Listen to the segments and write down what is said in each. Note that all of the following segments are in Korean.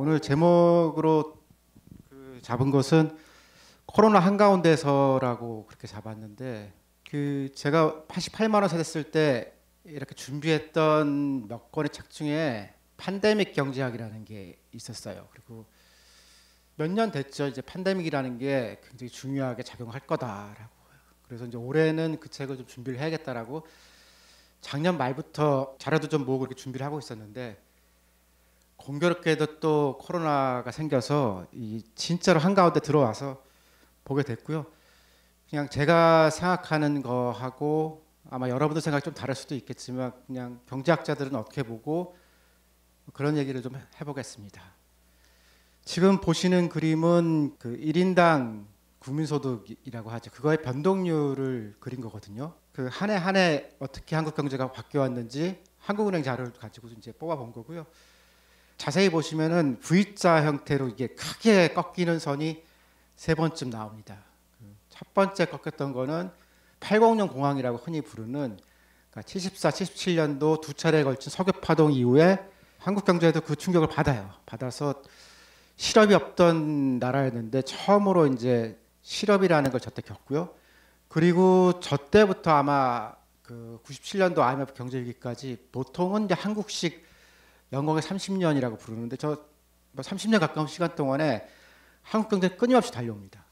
오늘 제목으로 잡은 것은 코로나 한가운데서라고 그렇게 잡았는데 제가 88만 원 세대쓸 때 이렇게 준비했던 몇 권의 책 중에 팬데믹 경제학이라는 게 있었어요. 그리고 몇 년 됐죠. 이제 팬데믹이라는 게 굉장히 중요하게 작용할 거다라고. 그래서 이제 올해는 그 책을 좀 준비를 해야겠다라고 작년 말부터 자료도 좀 모으고 이렇게 준비를 하고 있었는데 공교롭게도 또 코로나가 생겨서 진짜로 한가운데 들어와서 보게 됐고요. 그냥 제가 생각하는 거하고 아마 여러분들 생각이 좀 다를 수도 있겠지만 그냥 경제학자들은 어떻게 보고 그런 얘기를 좀 해보겠습니다. 지금 보시는 그림은 그 1인당 국민소득이라고 하죠. 그거의 변동률을 그린 거거든요. 그 한 해 한 해 어떻게 한국 경제가 바뀌어 왔는지 한국은행 자료를 가지고 이제 뽑아본 거고요. 자세히 보시면은 V자 형태로 이게 크게 꺾이는 선이 세 번쯤 나옵니다. 첫 번째 꺾였던 거는 80년 공황이라고 흔히 부르는 그러니까 74, 77년도 두 차례에 걸친 석유 파동 이후에 한국 경제도 그 충격을 받아요. 받아서 실업이 없던 나라였는데 처음으로 이제 실업이라는 걸 저때 겪고요. 그리고 저때부터 아마 그 97년도 IMF 경제 위기까지 보통은 이제 한국식 연공의 30년이라고 부르는데 저 30년 가까운 시간 동안에 한국 경제 끊임없이 달려옵니다.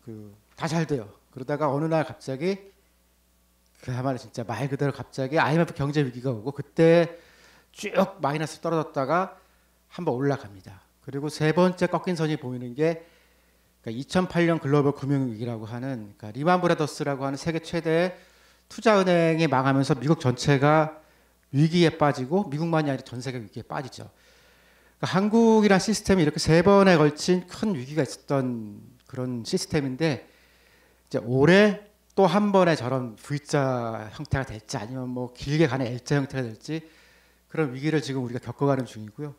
다 잘 돼요. 그러다가 어느 날 갑자기 그야말로 진짜 말 그대로 갑자기 IMF 경제 위기가 오고 그때 쭉 마이너스 떨어졌다가 한번 올라갑니다. 그리고 세 번째 꺾인 선이 보이는 게 2008년 글로벌 금융위기라고 하는 그러니까 리만 브라더스라고 하는 세계 최대의 투자은행이 망하면서 미국 전체가 위기에 빠지고 미국만이 아니라 전 세계 위기에 빠지죠. 그러니까 한국이란 시스템이 이렇게 세 번에 걸친 큰 위기가 있었던 그런 시스템인데 이제 올해 또 한 번의 저런 V자 형태가 될지 아니면 뭐 길게 가는 L자 형태가 될지 그런 위기를 지금 우리가 겪어가는 중이고요.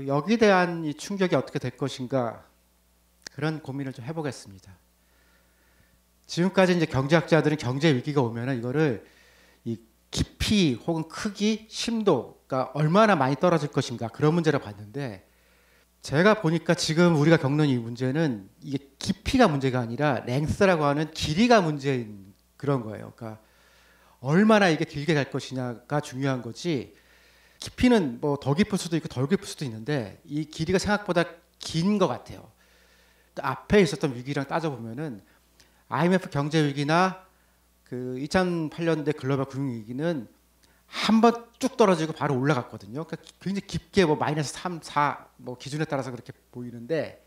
여기에 대한 이 충격이 어떻게 될 것인가 그런 고민을 좀 해보겠습니다. 지금까지 이제 경제학자들은 경제 위기가 오면은 이거를 이 깊이 혹은 크기, 심도가 얼마나 많이 떨어질 것인가 그런 문제를 봤는데 제가 보니까 지금 우리가 겪는 이 문제는 이게 깊이가 문제가 아니라 랭스라고 하는 길이가 문제인 그런 거예요. 그러니까 얼마나 이게 길게 갈 것이냐가 중요한 거지. 깊이는 뭐 더 깊을 수도 있고 덜 깊을 수도 있는데 이 길이가 생각보다 긴 것 같아요. 앞에 있었던 위기랑 따져보면은 IMF 경제 위기나 그 2008년대 글로벌 금융 위기는 한 번 쭉 떨어지고 바로 올라갔거든요. 그러니까 굉장히 깊게 뭐 마이너스 3, 4 뭐 기준에 따라서 그렇게 보이는데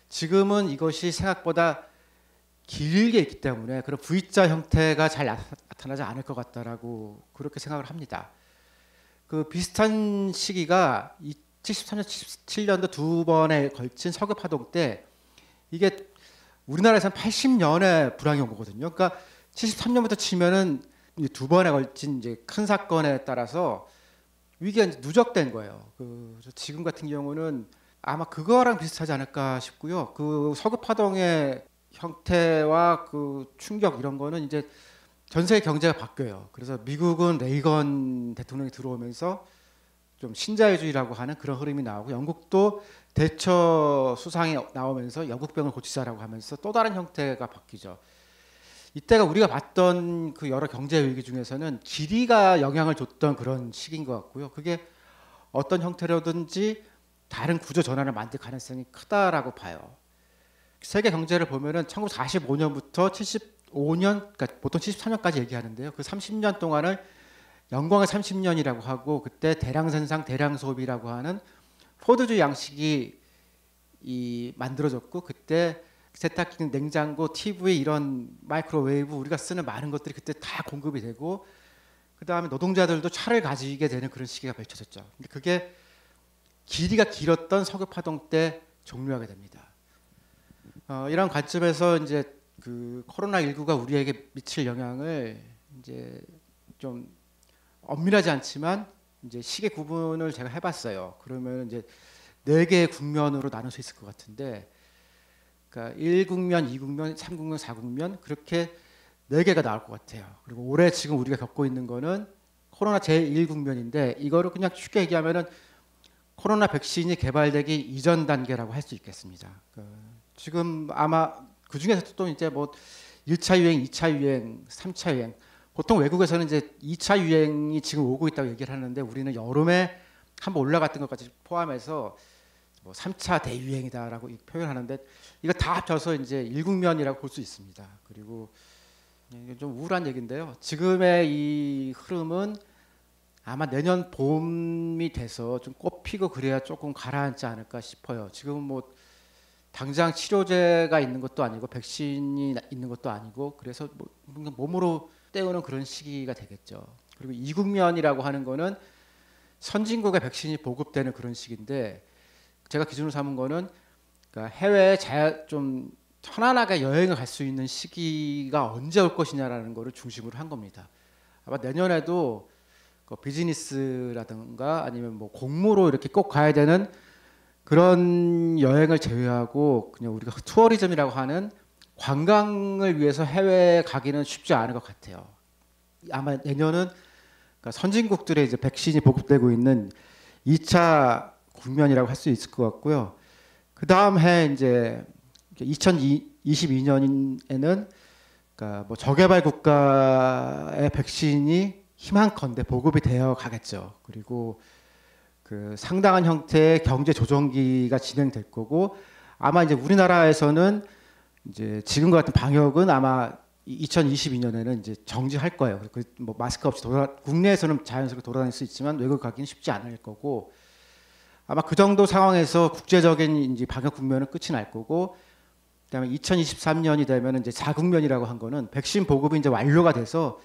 지금은 이것이 생각보다 길게 있기 때문에 그런 V자 형태가 잘 나타나지 않을 것 같다라고 그렇게 생각을 합니다. 비슷한 시기가 73년, 77년도 두 번에 걸친 석유 파동 때 이게 우리나라에서는 80년에 불황이 온 거거든요. 그러니까 73년부터 치면은 두 번에 걸친 이제 큰 사건에 따라서 위기가 이제 누적된 거예요. 지금 같은 경우는 아마 그거랑 비슷하지 않을까 싶고요. 석유 파동의 형태와 충격 이런 거는 이제 전 세계 경제가 바뀌어요. 그래서 미국은 레이건 대통령이 들어오면서 좀 신자유주의라고 하는 그런 흐름이 나오고 영국도 대처 수상이 나오면서 영국병을 고치자라고 하면서 또 다른 형태가 바뀌죠. 이때가 우리가 봤던 그 여러 경제 위기 중에서는 길이가 영향을 줬던 그런 시기인 것 같고요. 그게 어떤 형태로든지 다른 구조 전환을 만들 가능성이 크다라고 봐요. 세계 경제를 보면은 1945년부터 75년, 그러니까 보통 73년까지 얘기하는데요. 그 30년 동안을 영광의 30년이라고 하고 그때 대량 생산, 대량 소비라고 하는 포드주의 양식이 만들어졌고 그때 세탁기, 냉장고, TV 이런 마이크로웨이브 우리가 쓰는 많은 것들이 그때 다 공급이 되고 그 다음에 노동자들도 차를 가지게 되는 그런 시기가 펼쳐졌죠. 근데 그게 길이가 길었던 석유 파동 때 종료하게 됩니다. 이런 관점에서 이제 코로나19가 우리에게 미칠 영향을 이제 좀 엄밀하지 않지만 이제 시계 구분을 제가 해봤어요. 그러면 이제 네 개의 국면으로 나눌 수 있을 것 같은데, 그러니까 1국면, 2국면, 3국면, 4국면 그렇게 네 개가 나올 것 같아요. 그리고 올해 지금 우리가 겪고 있는 거는 코로나 제1국면인데 이거를 그냥 쉽게 얘기하면은 코로나 백신이 개발되기 이전 단계라고 할 수 있겠습니다. 지금 아마 그 중에서도 또 이제 뭐 1차 유행, 2차 유행, 3차 유행. 보통 외국에서는 이제 2차 유행이 지금 오고 있다고 얘기를 하는데 우리는 여름에 한번 올라갔던 것까지 포함해서 뭐 3차 대유행이다라고 표현하는데 이거 다 합쳐서 이제 일국면이라고 볼 수 있습니다. 그리고 이게 좀 우울한 얘기인데요. 지금의 이 흐름은 아마 내년 봄이 돼서 좀 꽃피고 그래야 조금 가라앉지 않을까 싶어요. 지금 뭐 당장 치료제가 있는 것도 아니고 백신이 있는 것도 아니고 그래서 뭐 몸으로 때우는 그런 시기가 되겠죠. 그리고 이국면이라고 하는 거는 선진국의 백신이 보급되는 그런 시기인데 제가 기준으로 삼은 거는 그러니까 해외에 좀 편안하게 여행을 갈 수 있는 시기가 언제 올 것이냐라는 거를 중심으로 한 겁니다. 아마 내년에도 그 비즈니스라든가 아니면 뭐 공무로 이렇게 꼭 가야 되는 그런 여행을 제외하고 그냥 우리가 투어리즘이라고 하는 관광을 위해서 해외에 가기는 쉽지 않을 것 같아요. 아마 내년은 그러니까 선진국들의 이제 백신이 보급되고 있는 2차 국면이라고 할 수 있을 것 같고요. 그 다음 해 이제 2022년에는 그러니까 뭐 저개발 국가의 백신이 희망컨대 보급이 되어 가겠죠. 그리고 그 상당한 형태의 경제 조정기가 진행될 거고 아마 이제 우리나라에서는 이제 지금과 같은 방역은 아마 2022년에는 이제 정지할 거예요. 뭐 마스크 없이 국내에서는 자연스럽게 돌아다닐 수 있지만 외국 가기는 쉽지 않을 거고 아마 그 정도 상황에서 국제적인 이제 방역 국면은 끝이 날 거고 그다음에 2023년이 되면 이제 4국면이라고 한 거는 백신 보급이 이제 완료가 돼서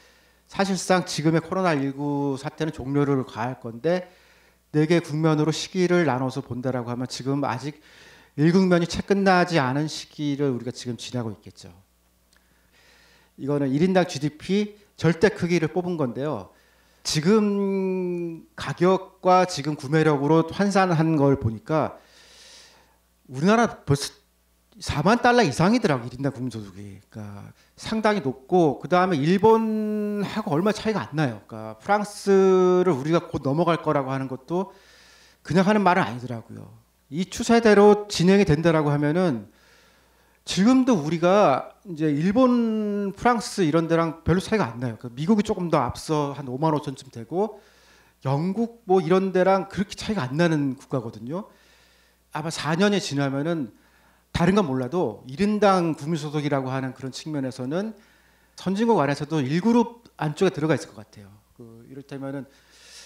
사실상 지금의 코로나19 사태는 종료를 가할 건데 4개 국면으로 시기를 나눠서 본다라고 하면 지금 아직 1국면이 채 끝나지 않은 시기를 우리가 지금 지나고 있겠죠. 이거는 1인당 GDP 절대 크기를 뽑은 건데요. 지금 가격과 지금 구매력으로 환산한 걸 보니까 우리나라 벌써 4만 달러 이상이더라고 1인당 국민소득이. 그러니까 상당히 높고 그 다음에 일본하고 얼마 차이가 안 나요. 그러니까 프랑스를 우리가 곧 넘어갈 거라고 하는 것도 그냥 하는 말은 아니더라고요. 이 추세대로 진행이 된다라고 하면은 지금도 우리가 이제 일본, 프랑스 이런 데랑 별로 차이가 안 나요. 그러니까 미국이 조금 더 앞서 한 5만 5천쯤 되고 영국 뭐 이런 데랑 그렇게 차이가 안 나는 국가거든요. 아마 4년이 지나면은 다른 건 몰라도 1인당 국민소득이라고 하는 그런 측면에서는 선진국 안에서도 1그룹 안쪽에 들어가 있을 것 같아요. 이를테면은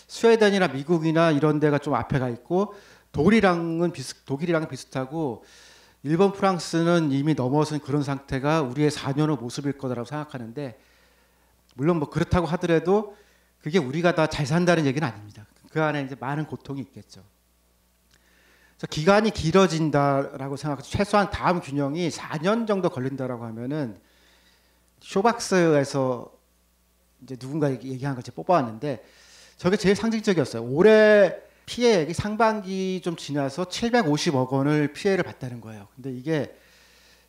스웨덴이나 미국이나 이런 데가 좀 앞에 가 있고 독일이랑은 비슷하고 일본, 프랑스는 이미 넘어선 그런 상태가 우리의 4년 후 모습일 거라고 생각하는데 물론 뭐 그렇다고 하더라도 그게 우리가 다 잘 산다는 얘기는 아닙니다. 그 안에 이제 많은 고통이 있겠죠. 그래서 기간이 길어진다라고 생각해서 최소한 다음 균형이 4년 정도 걸린다라고 하면은 쇼박스에서 이제 누군가 얘기한 걸 제가 뽑아왔는데 저게 제일 상징적이었어요. 올해 피해액이 상반기 좀 지나서 750억 원을 피해를 봤다는 거예요. 근데 이게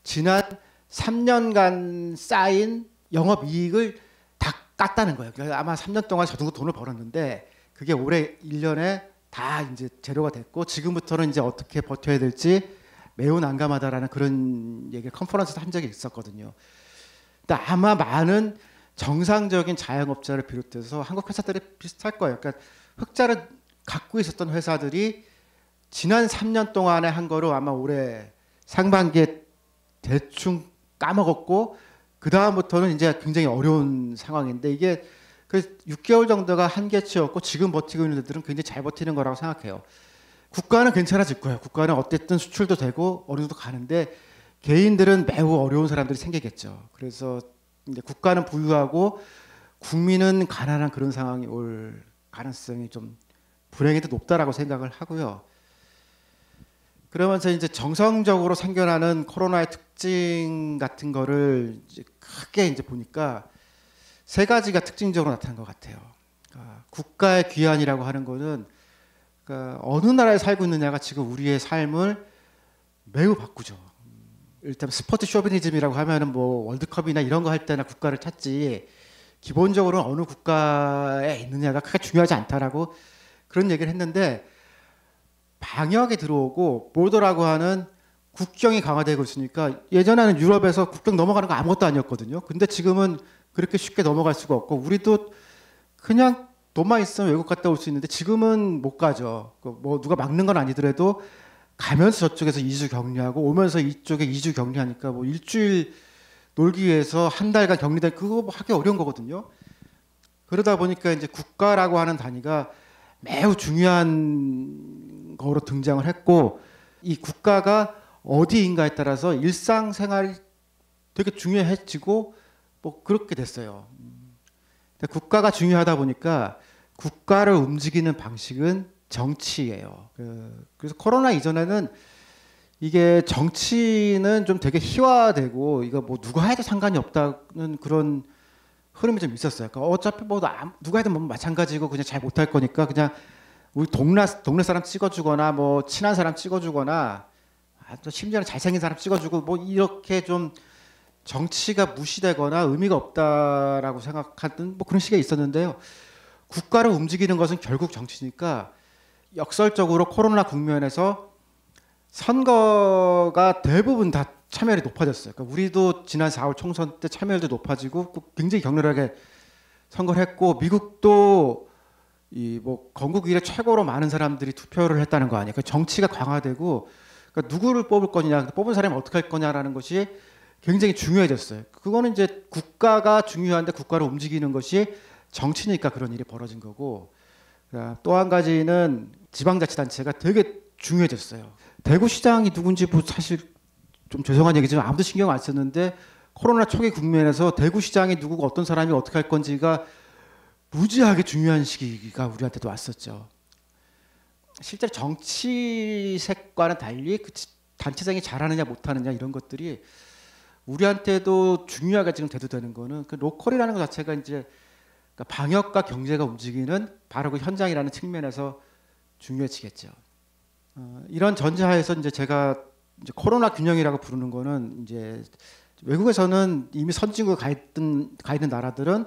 지난 3년간 쌓인 영업이익을 다 깠다는 거예요. 그래서 아마 3년 동안 저 정도 돈을 벌었는데 그게 올해 1년에 다 이제 제로가 됐고 지금부터는 이제 어떻게 버텨야 될지 매우 난감하다라는 그런 얘기를 컨퍼런스에서 한 적이 있었거든요. 근데 아마 많은 정상적인 자영업자를 비롯해서 한국 회사들이 비슷할 거예요. 그러니까 흑자를 갖고 있었던 회사들이 지난 3년 동안에 한 거로 아마 올해 상반기에 대충 까먹었고 그 다음부터는 이제 굉장히 어려운 상황인데 이게 그 6개월 정도가 한계치였고 지금 버티고 있는 데들은 굉장히 잘 버티는 거라고 생각해요. 국가는 괜찮아질 거예요. 국가는 어쨌든 수출도 되고 어느 정도 가는데 개인들은 매우 어려운 사람들이 생기겠죠. 그래서 이제 국가는 부유하고 국민은 가난한 그런 상황이 올 가능성이 좀 불행히도 높다라고 생각을 하고요. 그러면서 이제 정성적으로 생겨나는 코로나의 특징 같은 거를 이제 크게 이제 보니까 세 가지가 특징적으로 나타난 것 같아요. 그러니까 국가의 귀환이라고 하는 거는 그러니까 어느 나라에 살고 있느냐가 지금 우리의 삶을 매우 바꾸죠. 일단 스포츠 쇼비니즘이라고 하면은 뭐 월드컵이나 이런 거 할 때나 국가를 찾지 기본적으로 어느 국가에 있느냐가 크게 중요하지 않다라고 그런 얘기를 했는데 방역이 들어오고 보더라고 하는 국경이 강화되고 있으니까 예전에는 유럽에서 국경 넘어가는 거 아무것도 아니었거든요. 근데 지금은 그렇게 쉽게 넘어갈 수가 없고 우리도 그냥 돈만 있으면 외국 갔다 올 수 있는데 지금은 못 가죠. 뭐 누가 막는 건 아니더라도 가면서 저쪽에서 2주 격리하고 오면서 이쪽에 2주 격리하니까 뭐 일주일 놀기 위해서 한 달간 격리된 그거 뭐 하기 어려운 거거든요. 그러다 보니까 이제 국가라고 하는 단위가 매우 중요한 거로 등장을 했고 이 국가가 어디인가에 따라서 일상생활이 되게 중요해지고 뭐 그렇게 됐어요. 국가가 중요하다 보니까 국가를 움직이는 방식은 정치예요. 그래서 코로나 이전에는 이게 정치는 좀 되게 희화되고 이거 뭐 누가 해도 상관이 없다는 그런 흐름이 좀 있었어요. 그러니까 어차피 뭐 누가 해도 뭐 마찬가지고 그냥 잘 못할 거니까 그냥 우리 동네 사람 찍어주거나 뭐 친한 사람 찍어주거나 또 심지어는 잘생긴 사람 찍어주고 뭐 이렇게 좀 정치가 무시되거나 의미가 없다라고 생각하던 뭐 그런 시기가 있었는데요. 국가를 움직이는 것은 결국 정치니까 역설적으로 코로나 국면에서 선거가 대부분 다 참여율이 높아졌어요. 그러니까 우리도 지난 4월 총선 때 참여율도 높아지고 굉장히 격렬하게 선거를 했고 미국도 이 뭐 건국 이래 최고로 많은 사람들이 투표를 했다는 거 아니에요. 그러니까 정치가 강화되고 그러니까 누구를 뽑을 거냐, 뽑은 사람이 어떻게 할 거냐라는 것이 굉장히 중요해졌어요. 그거는 이제 국가가 중요한데 국가를 움직이는 것이 정치니까 그런 일이 벌어진 거고 또 한 가지는 지방자치단체가 되게 중요해졌어요. 대구시장이 누군지 뭐 사실 좀 죄송한 얘기지만 아무도 신경 안 썼는데 코로나 초기 국면에서 대구시장이 누구고 어떤 사람이 어떻게 할 건지가 무지하게 중요한 시기가 우리한테도 왔었죠. 실제로 정치색과는 달리 그 단체장이 잘하느냐 못하느냐 이런 것들이 우리한테도 중요하게 지금 대두되는 거는 그 로컬이라는 것 자체가 이제 그러니까 방역과 경제가 움직이는 바로 그 현장이라는 측면에서 중요해지겠죠. 이런 전제하에서 이제 제가 이제 코로나 균형이라고 부르는 거는 이제 외국에서는 이미 선진국에 가 있는 나라들은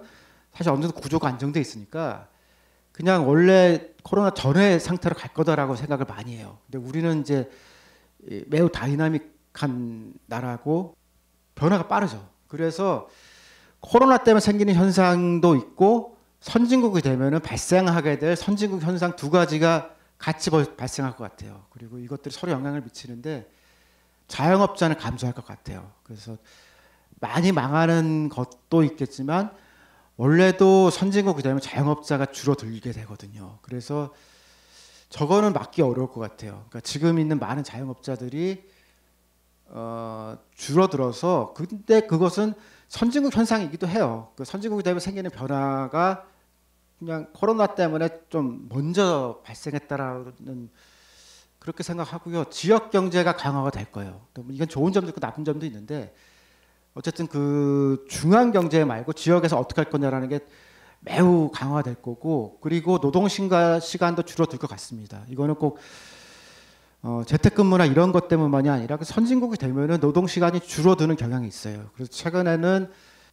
사실 어느 정도 구조가 안정돼 있으니까 그냥 원래 코로나 전의 상태로 갈 거다라고 생각을 많이 해요. 근데 우리는 이제 매우 다이나믹한 나라고 변화가 빠르죠. 그래서 코로나 때문에 생기는 현상도 있고 선진국이 되면은 발생하게 될 선진국 현상 두 가지가 같이 발생할 것 같아요. 그리고 이것들이 서로 영향을 미치는데 자영업자는 감소할 것 같아요. 그래서 많이 망하는 것도 있겠지만 원래도 선진국이 되면 자영업자가 줄어들게 되거든요. 그래서 저거는 막기 어려울 것 같아요. 그러니까 지금 있는 많은 자영업자들이 줄어들어서 근데 그것은 선진국 현상이기도 해요. 그 선진국이 되면 생기는 변화가 그냥 코로나 때문에 좀 먼저 발생했다라는 그렇게 생각하고요. 지역 경제가 강화가 될 거예요. 이건 좋은 점도 있고 나쁜 점도 있는데 어쨌든 그 중앙 경제 말고 지역에서 어떻게 할 거냐라는 게 매우 강화될 거고 그리고 노동 시간도 줄어들 것 같습니다. 이거는 꼭 재택근무나 이런 것 때문만이 아니라 그 선진국이 되면은 노동 시간이 줄어드는 경향이 있어요. 그래서 최근에는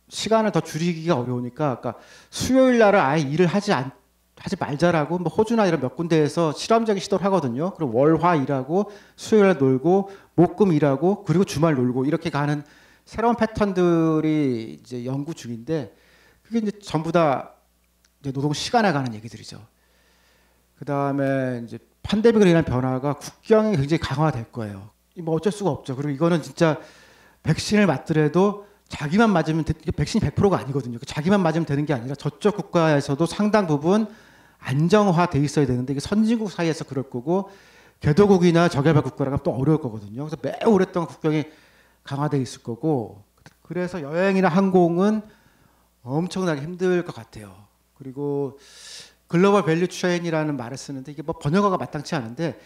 시간을 더 줄이기가 어려우니까 그러니까 수요일 날은 아예 일을 하지 말자라고 뭐 호주나 이런 몇 군데에서 실험적인 시도를 하거든요. 그리고 월화 일하고 수요일 날 놀고 목금 일하고 그리고 주말 놀고 이렇게 가는 새로운 패턴들이 이제 연구 중인데 그게 이제 전부 다 이제 노동 시간에 관한 얘기들이죠. 그 다음에 이제 팬데믹으로 인한 변화가 국경이 굉장히 강화될 거예요. 뭐 어쩔 수가 없죠. 그리고 이거는 진짜 백신을 맞더라도 자기만 맞으면 백신이 100%가 아니거든요. 자기만 맞으면 되는 게 아니라 저쪽 국가에서도 상당 부분 안정화돼 있어야 되는데 이게 선진국 사이에서 그럴 거고 개도국이나 저개발 국가라면 또 어려울 거거든요. 그래서 매우 오랫동안 국경이 강화돼 있을 거고 그래서 여행이나 항공은 엄청나게 힘들 것 같아요. 그리고 글로벌 밸류 체인이라는 말을 쓰는데 이게 뭐 번역어가 마땅치 않은데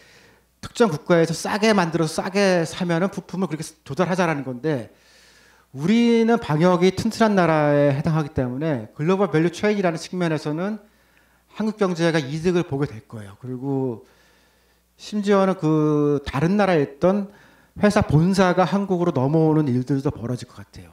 특정 국가에서 싸게 만들어서 싸게 사면은 부품을 그렇게 조달하자라는 건데 우리는 방역이 튼튼한 나라에 해당하기 때문에 글로벌 밸류 체인이라는 측면에서는 한국 경제가 이득을 보게 될 거예요. 그리고 심지어는 그 다른 나라에 있던 회사 본사가 한국으로 넘어오는 일들도 벌어질 것 같아요.